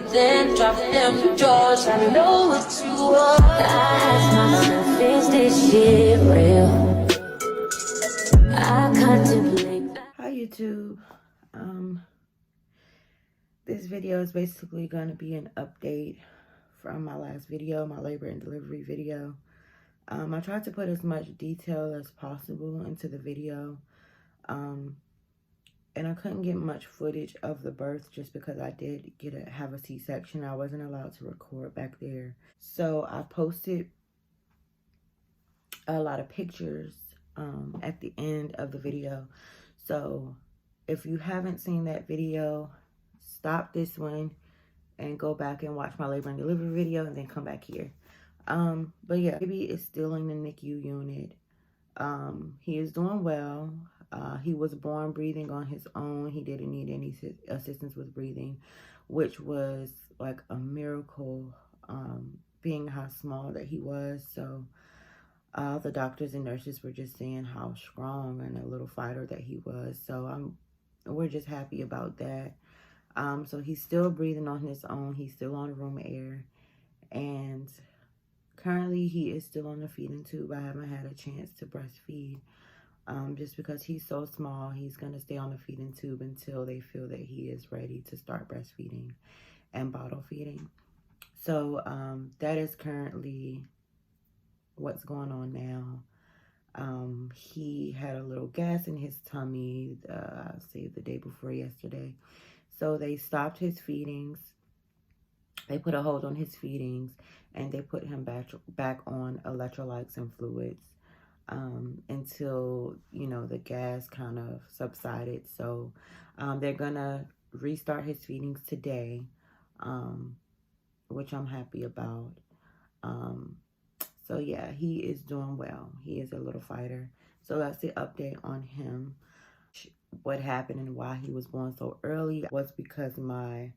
breathing, drop them jaws. I know what you are. I ask myself, is this shit real? I contemplate. Hi YouTube. This video is basically going to be an update from my last video, my labor and delivery video. I tried to put as much detail as possible into the video. And I couldn't get much footage of the birth just because I did have a C-section. I wasn't allowed to record back there. So I posted a lot of pictures at the end of the video. So if you haven't seen that video, stop this one and go back and watch my labor and delivery video and then come back here. But yeah, baby is still in the NICU unit. He is doing well. He was born breathing on his own. He didn't need any assistance with breathing, which was like a miracle, being how small that he was. So the doctors and nurses were just saying how strong and a little fighter that he was. So we're just happy about that. So he's still breathing on his own. He's still on room air. And currently he is still on the feeding tube. I haven't had a chance to breastfeed. Just because he's so small, he's going to stay on the feeding tube until they feel that he is ready to start breastfeeding and bottle feeding. So that is currently what's going on now. He had a little gas in his tummy, I'll say the day before yesterday. So they stopped his feedings. They put a hold on his feedings and they put him back on electrolytes and fluids. Until, you know, the gas kind of subsided. So they're gonna restart his feedings today, which I'm happy about. So yeah, he is doing well. He is a little fighter. So that's the update on him. What happened and why he was born so early was because my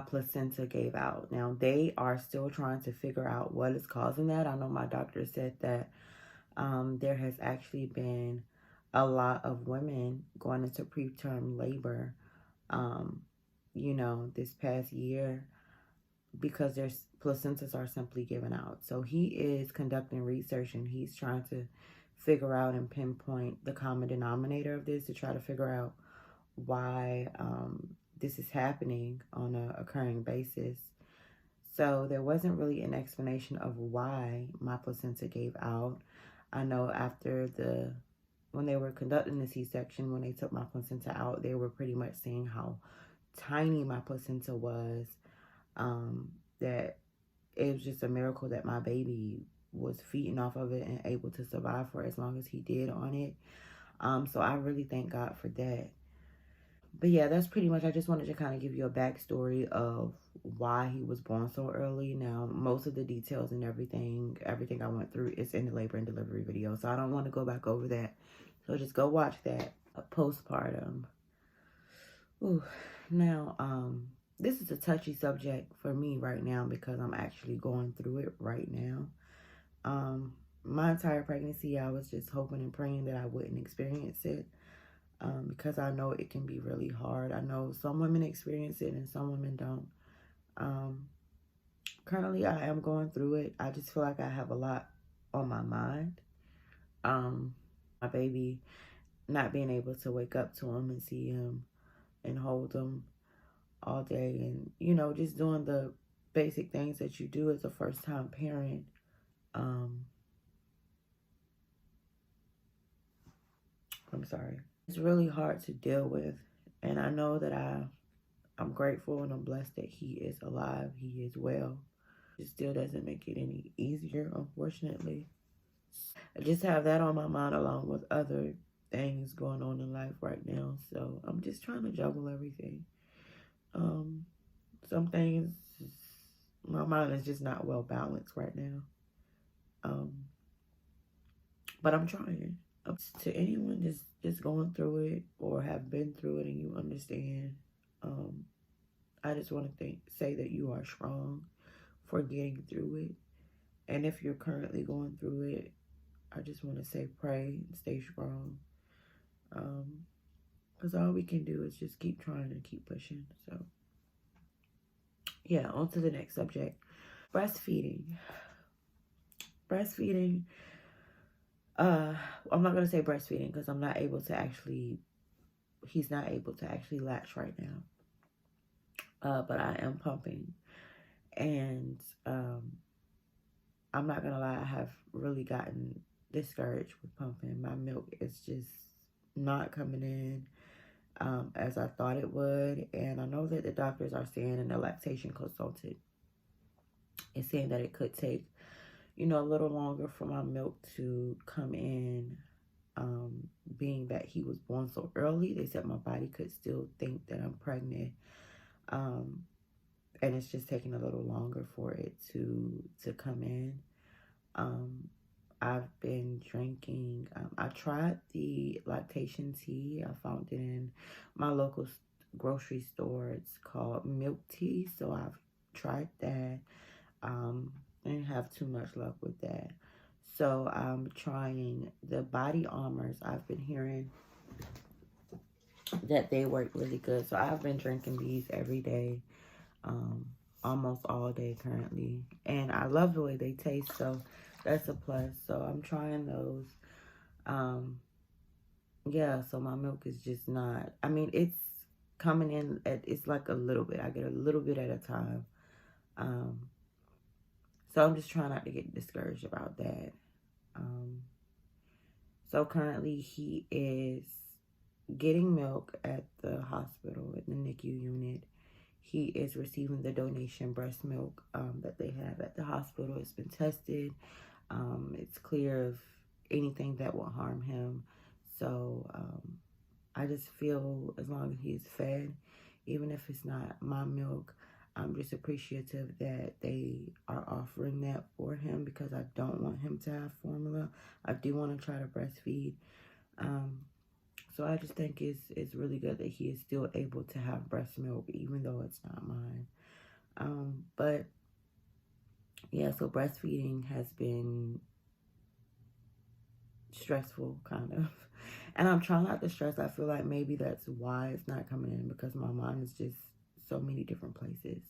placenta gave out. Now, they are still trying to figure out what is causing that. I know my doctor said that there has actually been a lot of women going into preterm labor, you know, this past year because their placentas are simply given out. So he is conducting research and he's trying to figure out and pinpoint the common denominator of this to try to figure out why this is happening on an occurring basis. So there wasn't really an explanation of why my placenta gave out. I know after when they were conducting the C-section, when they took my placenta out, they were pretty much saying how tiny my placenta was, that it was just a miracle that my baby was feeding off of it and able to survive for as long as he did on it. So I really thank God for that. But yeah, that's pretty much, I just wanted to kind of give you a backstory of why he was born so early. Now, most of the details and everything I went through is in the labor and delivery video. So I don't want to go back over that. So just go watch that. Postpartum. Ooh. Now, this is a touchy subject for me right now because I'm actually going through it right now. My entire pregnancy, I was just hoping and praying that I wouldn't experience it. Because I know it can be really hard. I know some women experience it and some women don't. Currently, I am going through it. I just feel like I have a lot on my mind. My baby, not being able to wake up to him and see him and hold him all day. And, you know, just doing the basic things that you do as a first-time parent. I'm sorry. It's really hard to deal with, and I know that I'm grateful and I'm blessed that he is alive, he is well. It still doesn't make it any easier, unfortunately. I just have that on my mind along with other things going on in life right now, so I'm just trying to juggle everything. Some things, my mind is just not well balanced right now, but I'm trying. To anyone just going through it or have been through it and you understand, I just want to say that you are strong for getting through it. And if you're currently going through it, I just want to say pray and stay strong. Because all we can do is just keep trying and keep pushing. So Yeah, on to the next subject. Breastfeeding. Breastfeeding. I'm not gonna say breastfeeding because I'm not able to actually. He's not able to actually latch right now. But I am pumping, and I'm not gonna lie. I have really gotten discouraged with pumping. My milk is just not coming in as I thought it would, and I know that the doctors are saying, and the lactation consultant is saying that it could take, a little longer for my milk to come in. Being that he was born so early, they said my body could still think that I'm pregnant, and it's just taking a little longer for it to come in. I've been drinking. I tried the lactation tea. I found it in my local grocery store. It's called milk tea, so I've tried that. I didn't have too much luck with that. So I'm trying the body armors. I've been hearing that they work really good. So I've been drinking these every day, almost all day currently. And I love the way they taste, so that's a plus. So I'm trying those. Yeah, so my milk is just not, I mean, it's coming in it's like a little bit. I get a little bit at a time. So I'm just trying not to get discouraged about that. So currently he is getting milk at the hospital, at the NICU unit. He is receiving the donation breast milk that they have at the hospital. It's been tested. It's clear of anything that will harm him. So I just feel as long as he's fed, even if it's not my milk, I'm just appreciative that they are offering that for him, because I don't want him to have formula. I do want to try to breastfeed. So I just think it's really good that he is still able to have breast milk, even though it's not mine. But yeah, so breastfeeding has been stressful, kind of. And I'm trying not to stress. I feel like maybe that's why it's not coming in, because my mind is just so many different places.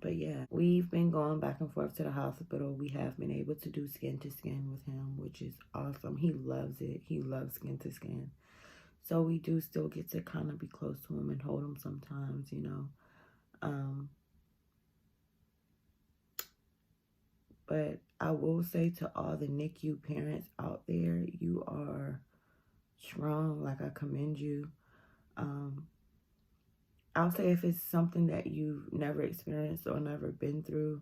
But yeah, we've been going back and forth to the hospital. We have been able to do skin to skin with him, which is awesome. He loves it. He loves skin to skin. So we do still get to kind of be close to him and hold him sometimes, But I will say to all the NICU parents out there, you are strong. Like, I commend you. I'll say if it's something that you've never experienced or never been through,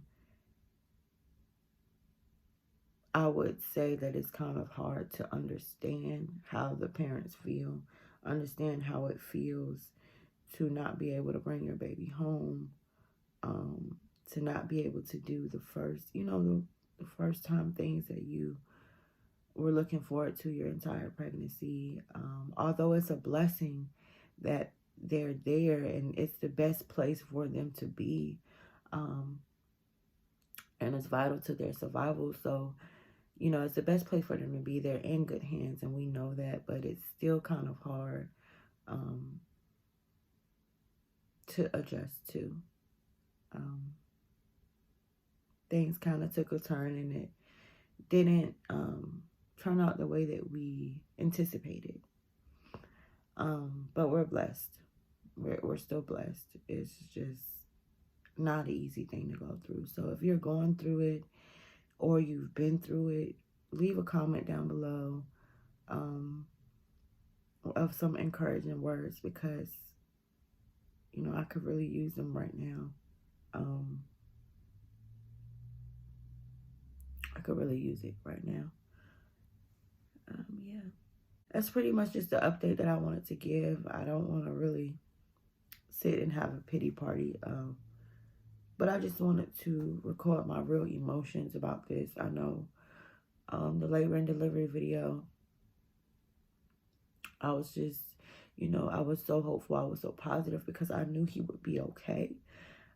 I would say that it's kind of hard to understand how the parents feel, understand how it feels to not be able to bring your baby home, to not be able to do the first, the first time things that you were looking forward to your entire pregnancy. Although it's a blessing that they're there and it's the best place for them to be, and it's vital to their survival. So, it's the best place for them to be. They're in good hands, and we know that, but it's still kind of hard to adjust to. Things kind of took a turn, and it didn't turn out the way that we anticipated. But we're blessed. We're still blessed. It's just not an easy thing to go through. So if you're going through it or you've been through it, leave a comment down below of some encouraging words, because I could really use them right now. I could really use it right now. Yeah, that's pretty much just the update that I wanted to give. I don't want to really sit and have a pity party, but I just wanted to record my real emotions about this. I know the labor and delivery video, I was just, I was so hopeful, I was so positive, because I knew he would be okay.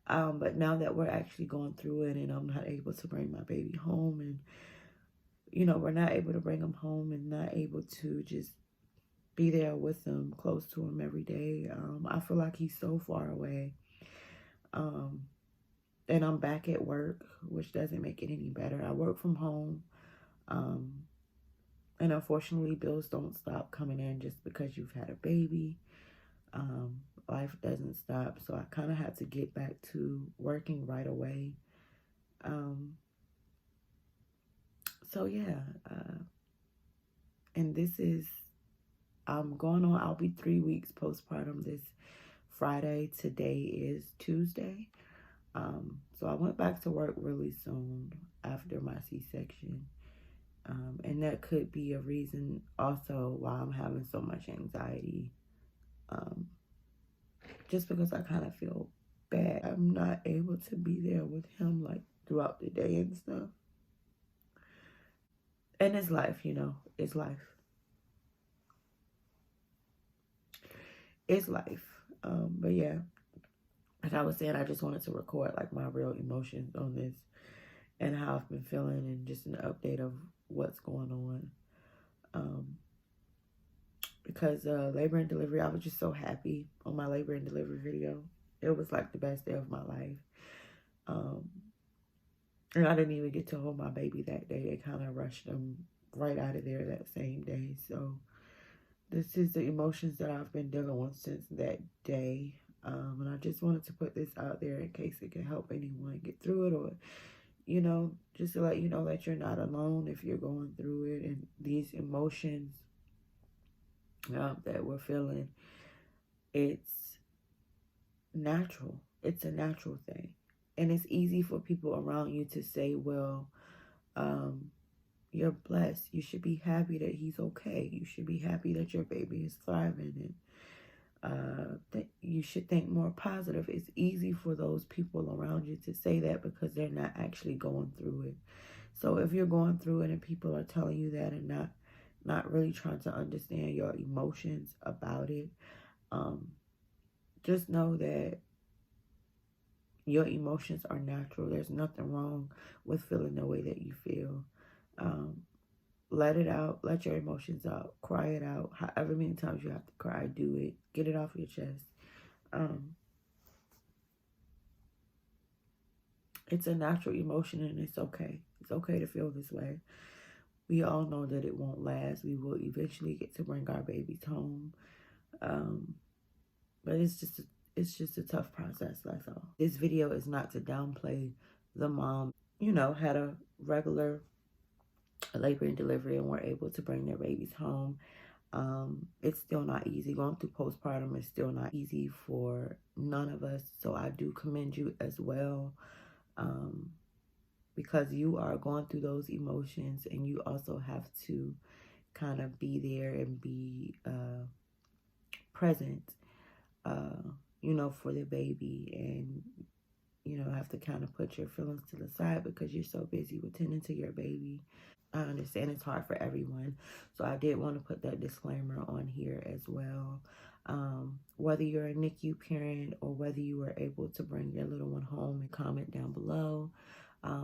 But now that we're actually going through it, and I'm not able to bring my baby home, and we're not able to bring him home, and not able to just be there with him, close to him every day. I feel like he's so far away. And I'm back at work, which doesn't make it any better. I work from home. And unfortunately, bills don't stop coming in just because you've had a baby. Life doesn't stop. So I kind of had to get back to working right away. So yeah. And this is, I'm going on, I'll be 3 weeks postpartum this Friday. Today is Tuesday. So I went back to work really soon after my C-section. And that could be a reason also why I'm having so much anxiety. Just because I kind of feel bad. I'm not able to be there with him like throughout the day and stuff. And it's life, you know, it's life. It's life. But yeah, like I was saying, I just wanted to record like my real emotions on this and how I've been feeling and just an update of what's going on. Because labor and delivery, I was just so happy on my labor and delivery video. It was like the best day of my life. And I didn't even get to hold my baby that day. They kind of rushed him right out of there that same day. So this is the emotions that I've been dealing with since that day. And I just wanted to put this out there in case it can help anyone get through it, or, you know, just to let you know that you're not alone if you're going through it. And these emotions that we're feeling, it's natural. It's a natural thing. And it's easy for people around you to say, well, you're blessed. You should be happy that he's okay. You should be happy that your baby is thriving, and that you should think more positive. It's easy for those people around you to say that because they're not actually going through it. So if you're going through it and people are telling you that and not really trying to understand your emotions about it, just know that your emotions are natural. There's nothing wrong with feeling the way that you feel. Let it out. Let your emotions out. Cry it out. However many times you have to cry, do it. Get it off your chest. It's a natural emotion and it's okay. It's okay to feel this way. We all know that it won't last. We will eventually get to bring our babies home. But it's just a tough process, that's all. This video is not to downplay the mom, you know, had a regular labor and delivery and were able to bring their babies home. It's still not easy. Going through postpartum is still not easy for none of us. So I do commend you as well, because you are going through those emotions and you also have to kind of be there and be present, you know, for the baby, and, you know, have to kind of put your feelings to the side because you're so busy with tending to your baby. I understand it's hard for everyone. So I did want to put that disclaimer on here as well. Whether you're a NICU parent or whether you were able to bring your little one home, and comment down below.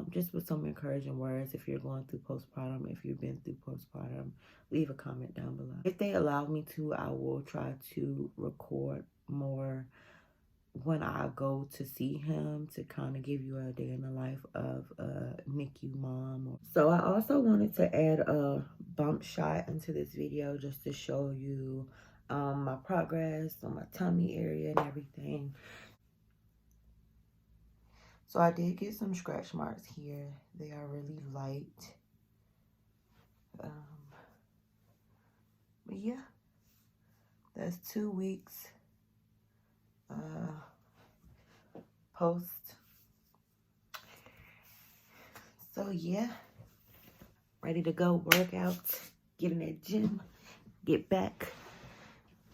Just with some encouraging words if you're going through postpartum, if you've been through postpartum, leave a comment down below. If they allow me to, I will try to record more when I go to see him to kind of give you a day in the life of a NICU mom. So I also wanted to add a bump shot into this video just to show you my progress on my tummy area and everything. So I did get some scratch marks here. They are really light. But yeah, that's 2 weeks post. So yeah, ready to go work out, get in that gym, get back.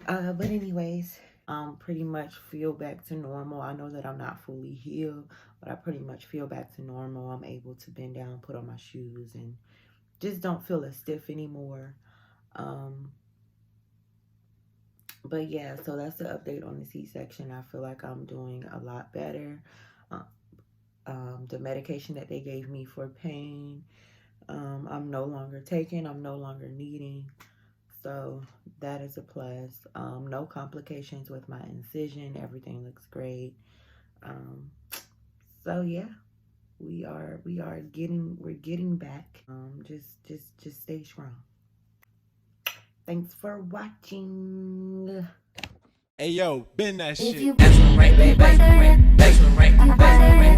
But anyways, pretty much feel back to normal. I know that I'm not fully healed, but I pretty much feel back to normal. I'm able to bend down, put on my shoes, and just don't feel as stiff anymore. But yeah, so that's the update on the C-section. I feel like I'm doing a lot better. The medication that they gave me for pain, I'm no longer taking. I'm no longer needing. So that is a plus. No complications with my incision. Everything looks great. Um, so yeah, we're getting back. Just stay strong. Thanks for watching. Hey yo, been that If shit. you right, baby, that's right,